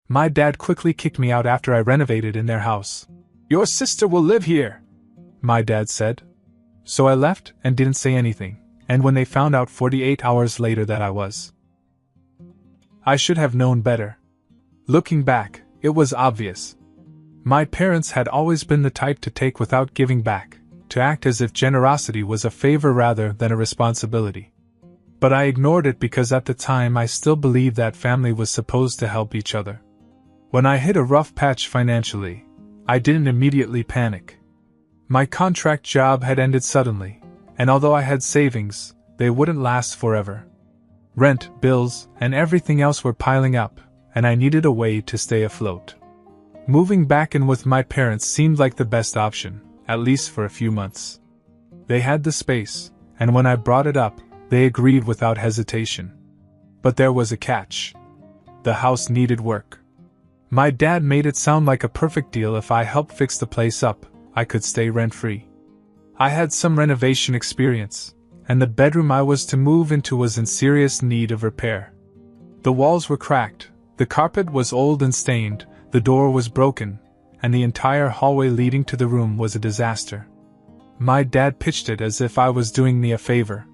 My dad quickly kicked me out after I renovated in their house. "Your sister will live here," my dad said. So I left and didn't say anything, and when they found out 48 hours later that I should have known better. Looking back, it was obvious. My parents had always been the type to take without giving back, to act as if generosity was a favor rather than a responsibility. But I ignored it because at the time I still believed that family was supposed to help each other. When I hit a rough patch financially, I didn't immediately panic. My contract job had ended suddenly, and although I had savings, they wouldn't last forever. Rent, bills, and everything else were piling up, and I needed a way to stay afloat. Moving back in with my parents seemed like the best option, at least for a few months. They had the space, and when I brought it up, they agreed without hesitation. But there was a catch. The house needed work. My dad made it sound like a perfect deal. If I helped fix the place up, I could stay rent-free. I had some renovation experience, and the bedroom I was to move into was in serious need of repair. The walls were cracked, the carpet was old and stained, the door was broken, and the entire hallway leading to the room was a disaster. My dad pitched it as if I was doing me a favor.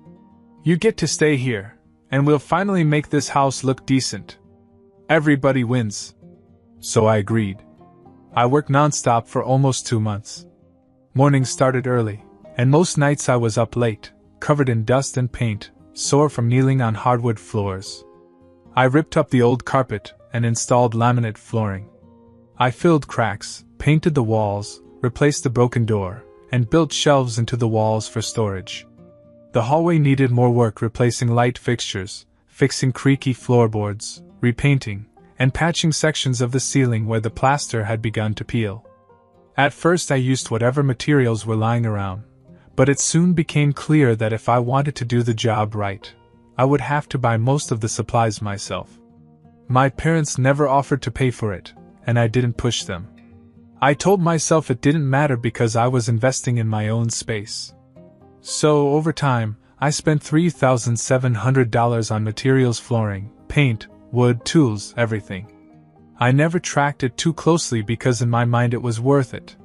"You get to stay here, and we'll finally make this house look decent. Everybody wins." So I agreed. I worked nonstop for almost 2 months. Mornings started early, and most nights I was up late, covered in dust and paint, sore from kneeling on hardwood floors. I ripped up the old carpet and installed laminate flooring. I filled cracks, painted the walls, replaced the broken door, and built shelves into the walls for storage. The hallway needed more work, replacing light fixtures, fixing creaky floorboards, repainting, and patching sections of the ceiling where the plaster had begun to peel. At first I used whatever materials were lying around, but it soon became clear that if I wanted to do the job right, I would have to buy most of the supplies myself. My parents never offered to pay for it, and I didn't push them. I told myself it didn't matter because I was investing in my own space. So, over time, I spent $3,700 on materials, flooring, paint, wood, tools, everything. I never tracked it too closely because in my mind it was worth it.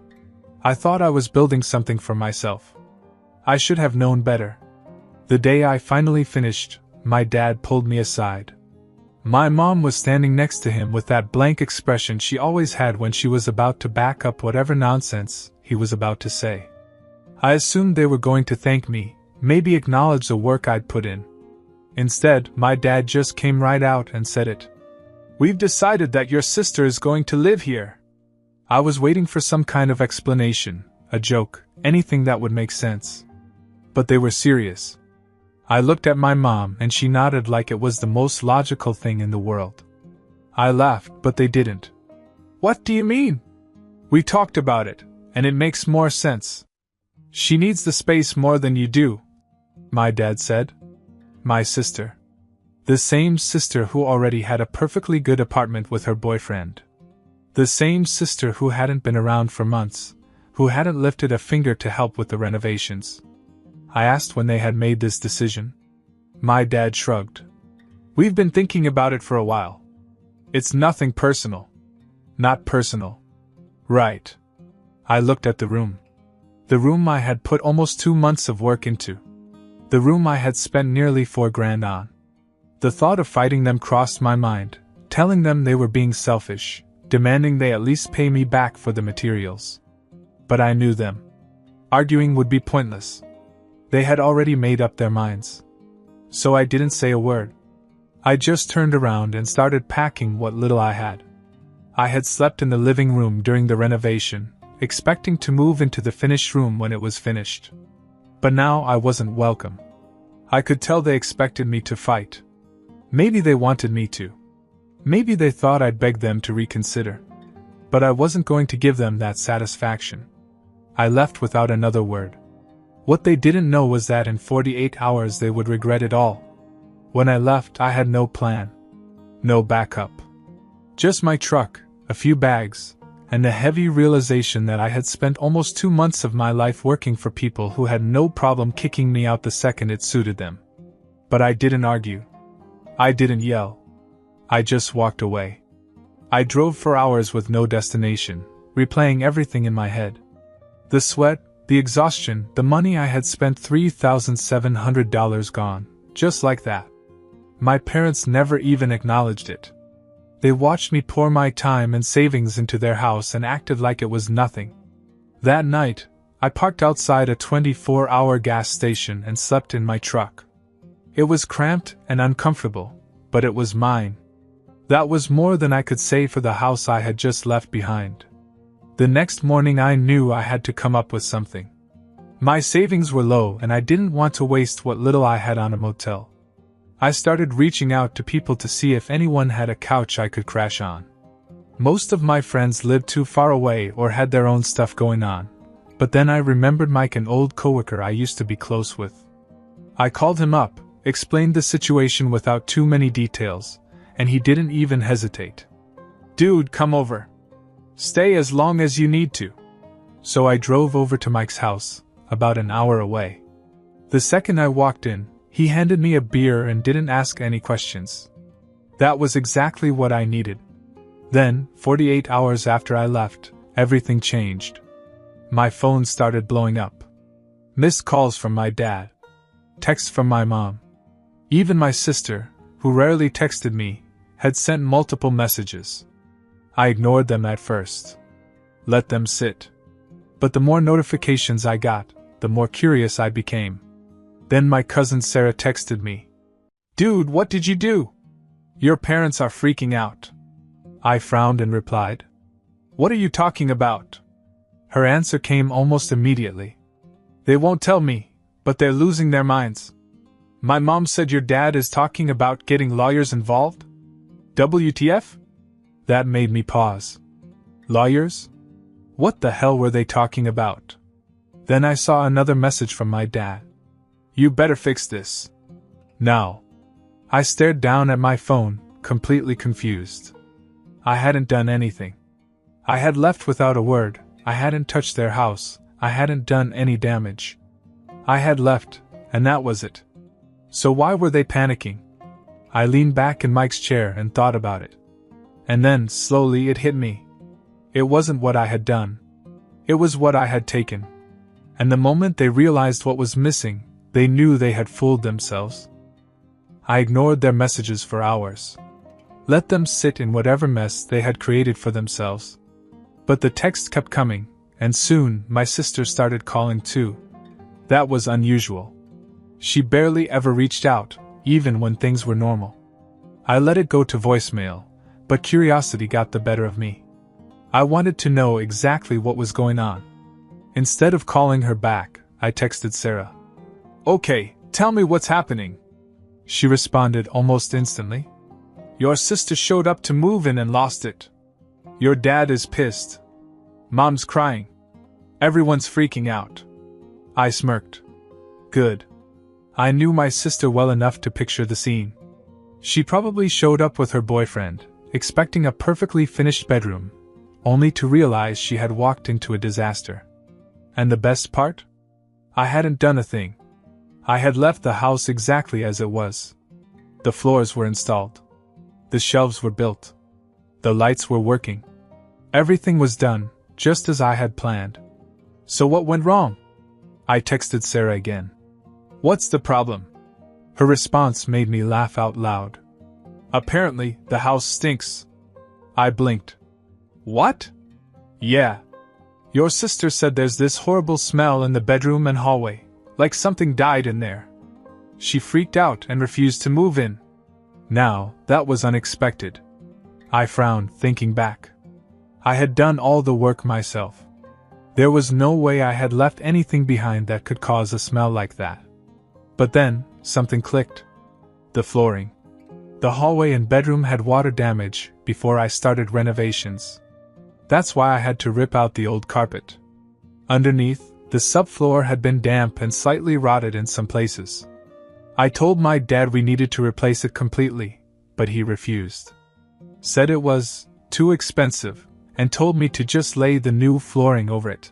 I thought I was building something for myself. I should have known better. The day I finally finished, my dad pulled me aside. My mom was standing next to him with that blank expression she always had when she was about to back up whatever nonsense he was about to say. I assumed they were going to thank me, maybe acknowledge the work I'd put in. Instead, my dad just came right out and said it. "We've decided that your sister is going to live here." I was waiting for some kind of explanation, a joke, anything that would make sense. But they were serious. I looked at my mom and she nodded like it was the most logical thing in the world. I laughed, but they didn't. "What do you mean?" "We talked about it, and it makes more sense. She needs the space more than you do," my dad said. My sister. The same sister who already had a perfectly good apartment with her boyfriend. The same sister who hadn't been around for months, who hadn't lifted a finger to help with the renovations. I asked when they had made this decision. My dad shrugged. "We've been thinking about it for a while. It's nothing personal." "Not personal." "Right." I looked at the room. The room I had put almost 2 months of work into. The room I had spent nearly $4,000 on. The thought of fighting them crossed my mind, telling them they were being selfish, demanding they at least pay me back for the materials. But I knew them. Arguing would be pointless. They had already made up their minds. So I didn't say a word. I just turned around and started packing what little I had. I had slept in the living room during the renovation, expecting to move into the finished room when it was finished. But now I wasn't welcome. I could tell they expected me to fight. Maybe they wanted me to. Maybe they thought I'd beg them to reconsider. But I wasn't going to give them that satisfaction. I left without another word. What they didn't know was that in 48 hours they would regret it all. When I left, I had no plan. No backup. Just my truck, a few bags, and the heavy realization that I had spent almost 2 months of my life working for people who had no problem kicking me out the second it suited them. But I didn't argue. I didn't yell. I just walked away. I drove for hours with no destination, replaying everything in my head. The sweat, the exhaustion, the money I had spent, $3,700 gone, just like that. My parents never even acknowledged it. They watched me pour my time and savings into their house and acted like it was nothing. That night, I parked outside a 24-hour gas station and slept in my truck. It was cramped and uncomfortable, but it was mine. That was more than I could say for the house I had just left behind. The next morning I knew I had to come up with something. My savings were low and I didn't want to waste what little I had on a motel. I started reaching out to people to see if anyone had a couch I could crash on. Most of my friends lived too far away or had their own stuff going on, but then I remembered Mike, an old coworker I used to be close with. I called him up, explained the situation without too many details, and he didn't even hesitate. "Dude, come over. Stay as long as you need to." So I drove over to Mike's house, about an hour away. The second I walked in, he handed me a beer and didn't ask any questions. That was exactly what I needed. Then, 48 hours after I left, everything changed. My phone started blowing up. Missed calls from my dad. Texts from my mom. Even my sister, who rarely texted me, had sent multiple messages. I ignored them at first. Let them sit. But the more notifications I got, the more curious I became. Then my cousin Sarah texted me. "Dude, what did you do? Your parents are freaking out." I frowned and replied, "What are you talking about?" Her answer came almost immediately. "They won't tell me, but they're losing their minds. My mom said your dad is talking about getting lawyers involved? WTF?" That made me pause. Lawyers? What the hell were they talking about? Then I saw another message from my dad. "You better fix this. Now." I stared down at my phone, completely confused. I hadn't done anything. I had left without a word, I hadn't touched their house, I hadn't done any damage. I had left, and that was it. So why were they panicking? I leaned back in Mike's chair and thought about it. And then, slowly, it hit me. It wasn't what I had done. It was what I had taken. And the moment they realized what was missing, they knew they had fooled themselves. I ignored their messages for hours. Let them sit in whatever mess they had created for themselves. But the texts kept coming, and soon my sister started calling too. That was unusual. She barely ever reached out, even when things were normal. I let it go to voicemail, but curiosity got the better of me. I wanted to know exactly what was going on. Instead of calling her back, I texted Sarah. "Okay, tell me what's happening." She responded almost instantly. "Your sister showed up to move in and lost it. Your dad is pissed. Mom's crying. Everyone's freaking out." I smirked. Good. I knew my sister well enough to picture the scene. She probably showed up with her boyfriend, expecting a perfectly finished bedroom, only to realize she had walked into a disaster. And the best part? I hadn't done a thing. I had left the house exactly as it was. The floors were installed. The shelves were built. The lights were working. Everything was done, just as I had planned. So what went wrong? I texted Sarah again. "What's the problem?" Her response made me laugh out loud. "Apparently, the house stinks." I blinked. "What?" "Yeah. Your sister said there's this horrible smell in the bedroom and hallway, like something died in there. She freaked out and refused to move in." Now, that was unexpected. I frowned, thinking back. I had done all the work myself. There was no way I had left anything behind that could cause a smell like that. But then, something clicked. The flooring. The hallway and bedroom had water damage before I started renovations. That's why I had to rip out the old carpet. Underneath, the subfloor had been damp and slightly rotted in some places. I told my dad we needed to replace it completely, but he refused. Said it was too expensive, and told me to just lay the new flooring over it.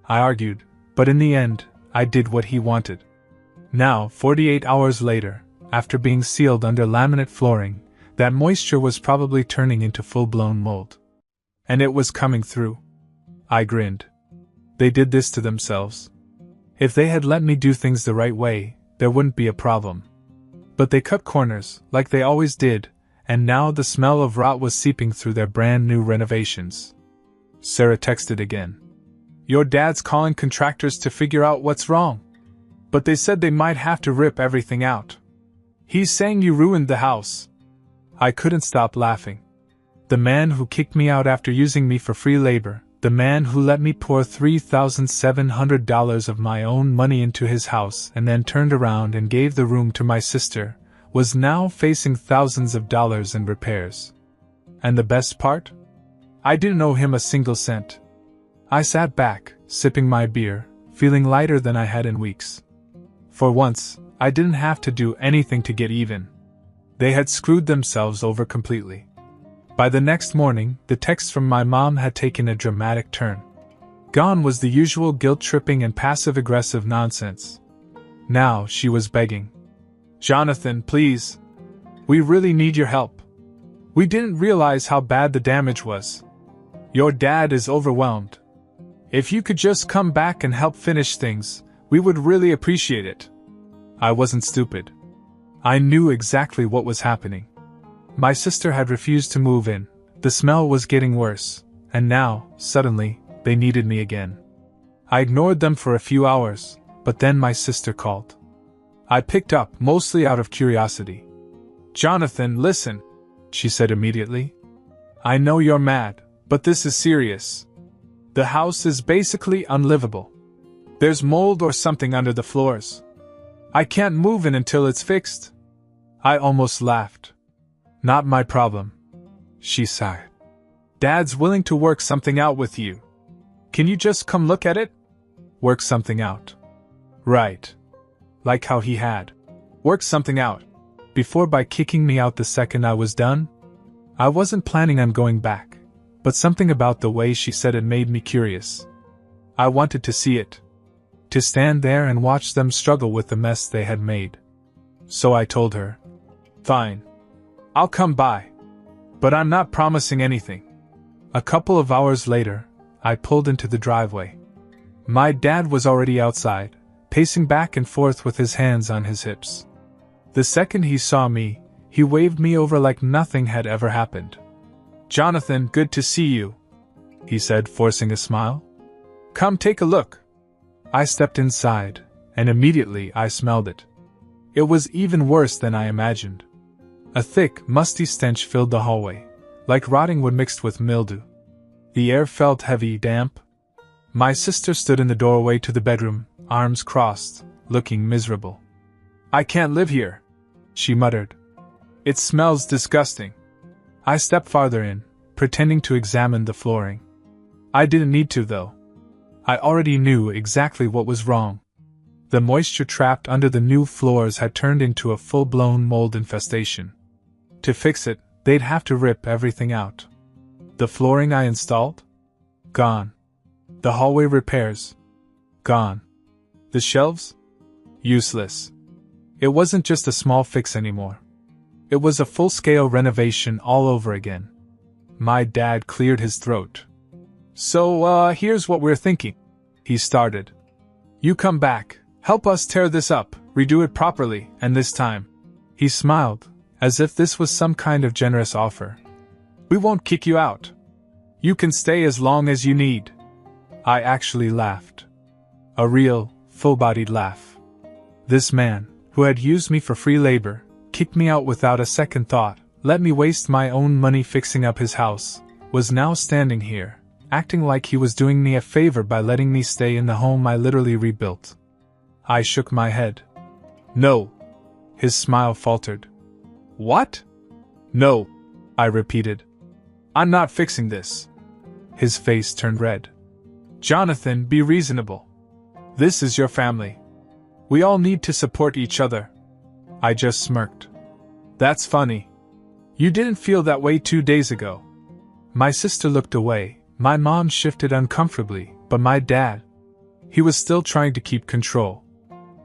I argued, but in the end, I did what he wanted. Now, 48 hours later, after being sealed under laminate flooring, That moisture was probably turning into full-blown mold. And it was coming through. I grinned. They did this to themselves. If they had let me do things the right way, there wouldn't be a problem. But they cut corners, like they always did, and now the smell of rot was seeping through their brand new renovations. Sarah texted again. Your dad's calling contractors to figure out what's wrong. But they said they might have to rip everything out. He's saying you ruined the house. I couldn't stop laughing. The man who kicked me out after using me for free labor, the man who let me pour $3,700 of my own money into his house and then turned around and gave the room to my sister, was now facing thousands of dollars in repairs. And the best part? I didn't owe him a single cent. I sat back, sipping my beer, feeling lighter than I had in weeks. For once, I didn't have to do anything to get even. They had screwed themselves over completely. By the next morning, the texts from my mom had taken a dramatic turn. Gone was the usual guilt-tripping and passive-aggressive nonsense. Now she was begging. Jonathan, please. We really need your help. We didn't realize how bad the damage was. Your dad is overwhelmed. If you could just come back and help finish things, we would really appreciate it. I wasn't stupid. I knew exactly what was happening. My sister had refused to move in, the smell was getting worse, and now, suddenly, they needed me again. I ignored them for a few hours, but then my sister called. I picked up, mostly out of curiosity. Jonathan, listen, she said immediately. I know you're mad, but this is serious. The house is basically unlivable. There's mold or something under the floors. I can't move in until it's fixed. I almost laughed. Not my problem. She sighed. Dad's willing to work something out with you. Can you just come look at it? Work something out. Right. Like how he had. Worked something out. Before by kicking me out the second I was done? I wasn't planning on going back, but something about the way she said it made me curious. I wanted to see it. To stand there and watch them struggle with the mess they had made. So I told her, fine. I'll come by. But I'm not promising anything. A couple of hours later, I pulled into the driveway. My dad was already outside, pacing back and forth with his hands on his hips. The second he saw me, he waved me over like nothing had ever happened. Jonathan, good to see you, he said, forcing a smile. Come take a look. I stepped inside, and immediately I smelled it. It was even worse than I imagined. A thick, musty stench filled the hallway, like rotting wood mixed with mildew. The air felt heavy, damp. My sister stood in the doorway to the bedroom, arms crossed, looking miserable. I can't live here, she muttered. It smells disgusting. I stepped farther in, pretending to examine the flooring. I didn't need to, though. I already knew exactly what was wrong. The moisture trapped under the new floors had turned into a full-blown mold infestation. To fix it, they'd have to rip everything out. The flooring I installed? Gone. The hallway repairs? Gone. The shelves? Useless. It wasn't just a small fix anymore. It was a full-scale renovation all over again. My dad cleared his throat. So, here's what we're thinking, he started. You come back, help us tear this up, redo it properly, and this time. He smiled, as if this was some kind of generous offer. We won't kick you out. You can stay as long as you need. I actually laughed. A real, full-bodied laugh. This man, who had used me for free labor, kicked me out without a second thought, let me waste my own money fixing up his house, was now standing here, acting like he was doing me a favor by letting me stay in the home I literally rebuilt. I shook my head. No. His smile faltered. What? No, I repeated. I'm not fixing this. His face turned red. Jonathan, be reasonable. This is your family. We all need to support each other. I just smirked. That's funny. You didn't feel that way 2 days ago. My sister looked away, my mom shifted uncomfortably, but my dad, he was still trying to keep control.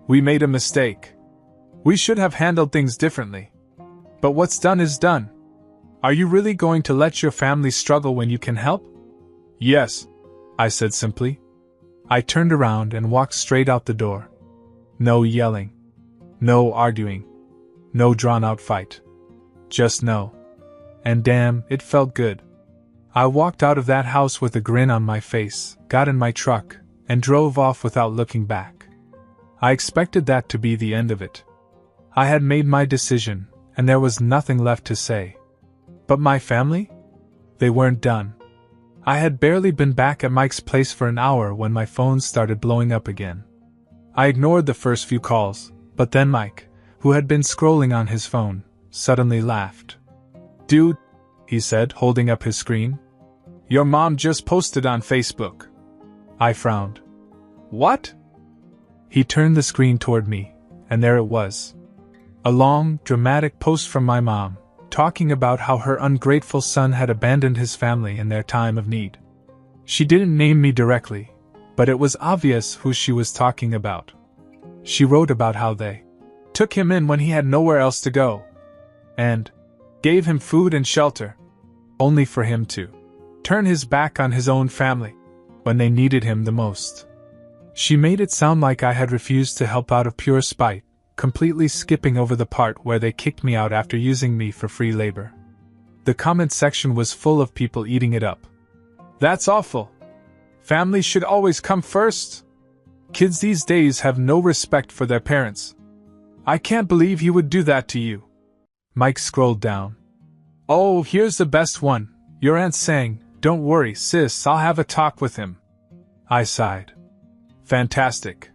We made a mistake. We should have handled things differently. But what's done is done, Are you really going to let your family struggle when you can help? Yes, I said simply. I turned around and walked straight out the door. No yelling. No arguing. No drawn-out fight. Just no. And damn, it felt good. I walked out of that house with a grin on my face, got in my truck, and drove off without looking back. I expected that to be the end of it. I had made my decision, and there was nothing left to say. But my family? They weren't done. I had barely been back at Mike's place for an hour when my phone started blowing up again. I ignored the first few calls, but then Mike, who had been scrolling on his phone, suddenly laughed. Dude, he said, holding up his screen. Your mom just posted on Facebook. I frowned. What? He turned the screen toward me, and there it was. A long, dramatic post from my mom, talking about how her ungrateful son had abandoned his family in their time of need. She didn't name me directly, but it was obvious who she was talking about. She wrote about how they took him in when he had nowhere else to go, and gave him food and shelter, only for him to turn his back on his own family when they needed him the most. She made it sound like I had refused to help out of pure spite, completely skipping over the part where they kicked me out after using me for free labor. The comment section was full of people eating it up. That's awful. Family should always come first. Kids these days have no respect for their parents. I can't believe he would do that to you. Mike scrolled down. Oh, here's the best one. Your aunt saying, "Don't worry, sis, I'll have a talk with him." I sighed. Fantastic.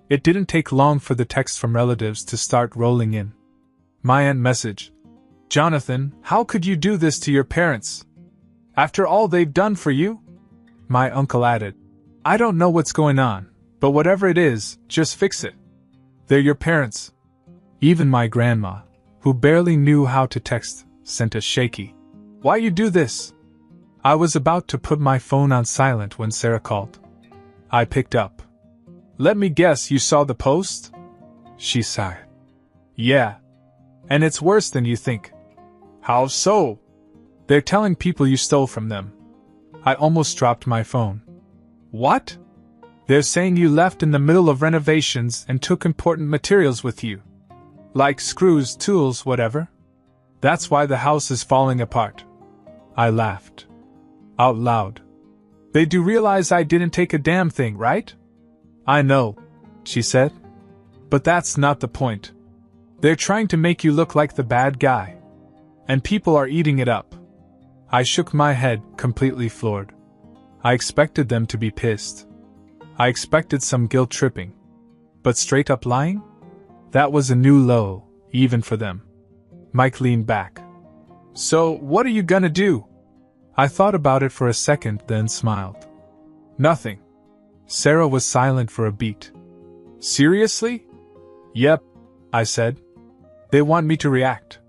It didn't take long for the texts from relatives to start rolling in. My aunt messaged, "Jonathan, how could you do this to your parents? After all they've done for you?" My uncle added, "I don't know what's going on, but whatever it is, just fix it. They're your parents." Even my grandma, who barely knew how to text, sent a shaky, "Why you do this?" I was about to put my phone on silent when Sarah called. I picked up. "Let me guess you saw the post?" She sighed. "Yeah. And it's worse than you think." "How so?" "They're telling people you stole from them." I almost dropped my phone. "What?" "They're saying you left in the middle of renovations and took important materials with you. Like screws, tools, whatever. That's why the house is falling apart." I laughed. Out loud. "They do realize I didn't take a damn thing, right?" "I know," she said. "But that's not the point. They're trying to make you look like the bad guy. And people are eating it up." I shook my head, completely floored. I expected them to be pissed. I expected some guilt tripping. But straight up lying? That was a new low, even for them. Mike leaned back. "So, what are you gonna do?" I thought about it for a second, then smiled. "Nothing." Sarah was silent for a beat. "Seriously?" "Yep," I said. "They want me to react.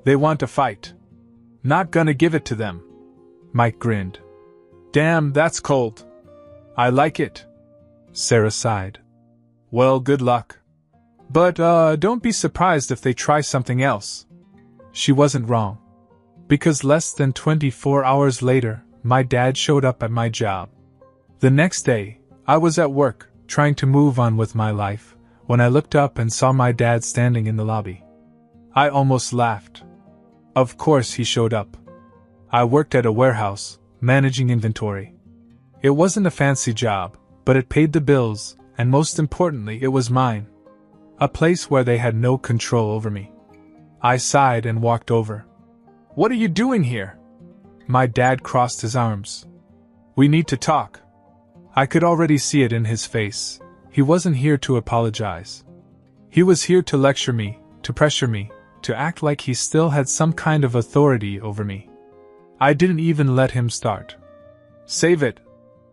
They want to fight. Not gonna give it to them." Mike grinned. "Damn, that's cold." "I like it." Sarah sighed. "Well, good luck. But, don't be surprised if they try something else." She wasn't wrong. Because less than 24 hours later, my dad showed up at my job. The next day, I was at work, trying to move on with my life, when I looked up and saw my dad standing in the lobby. I almost laughed. Of course he showed up. I worked at a warehouse, managing inventory. It wasn't a fancy job, but it paid the bills, and most importantly, it was mine. A place where they had no control over me. I sighed and walked over. "What are you doing here?" My dad crossed his arms. "We need to talk." I could already see it in his face. He wasn't here to apologize. He was here to lecture me, to pressure me, to act like he still had some kind of authority over me. I didn't even let him start. "Save it,"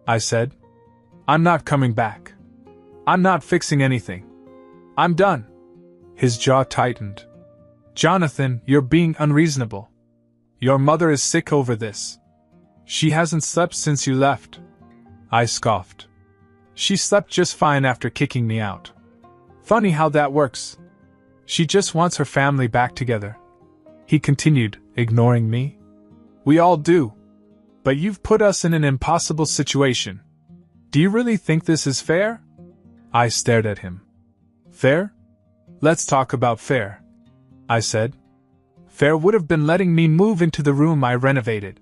I said. "I'm not coming back. I'm not fixing anything. I'm done." His jaw tightened. "Jonathan, you're being unreasonable. Your mother is sick over this. She hasn't slept since you left." I scoffed. "She slept just fine after kicking me out. Funny how that works. She just wants her family back together." He continued, Ignoring me? We all do. But you've put us in an impossible situation. Do you really think this is fair? I stared at him. Fair? Let's talk about fair, I said. Fair would have been letting me move into the room I renovated.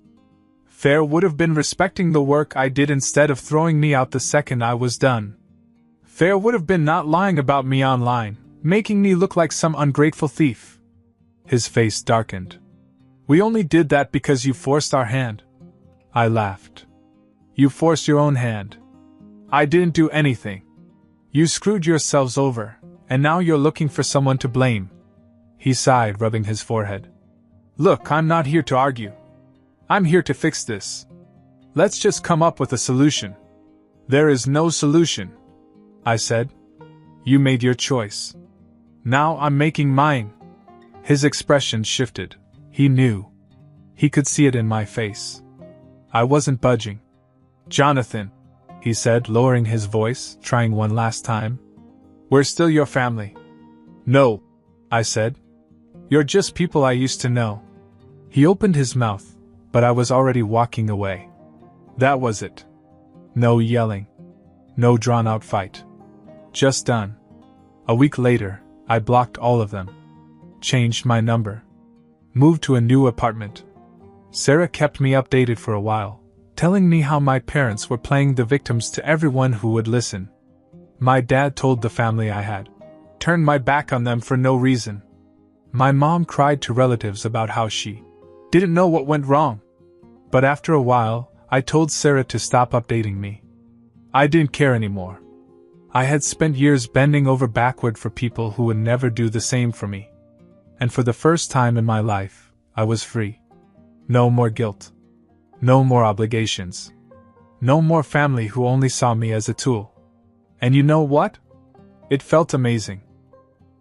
Fair would have been respecting the work I did instead of throwing me out the second I was done. Fair would have been not lying about me online, making me look like some ungrateful thief. His face darkened. We only did that because you forced our hand. I laughed. You forced your own hand. I didn't do anything. You screwed yourselves over, and now you're looking for someone to blame. He sighed, rubbing his forehead. Look, I'm not here to argue. I'm here to fix this. Let's just come up with a solution. There is no solution, I said. You made your choice. Now I'm making mine. His expression shifted. He knew. He could see it in my face. I wasn't budging. Jonathan, he said, lowering his voice, trying one last time. We're still your family. No, I said. You're just people I used to know. He opened his mouth, but I was already walking away. That was it. No yelling. No drawn-out fight. Just done. A week later, I blocked all of them. Changed my number. Moved to a new apartment. Sarah kept me updated for a while, telling me how my parents were playing the victims to everyone who would listen. My dad told the family I had turned my back on them for no reason. My mom cried to relatives about how she didn't know what went wrong. But after a while, I told Sarah to stop updating me. I didn't care anymore. I had spent years bending over backward for people who would never do the same for me. And for the first time in my life, I was free. No more guilt. No more obligations. No more family who only saw me as a tool. And you know what? It felt amazing.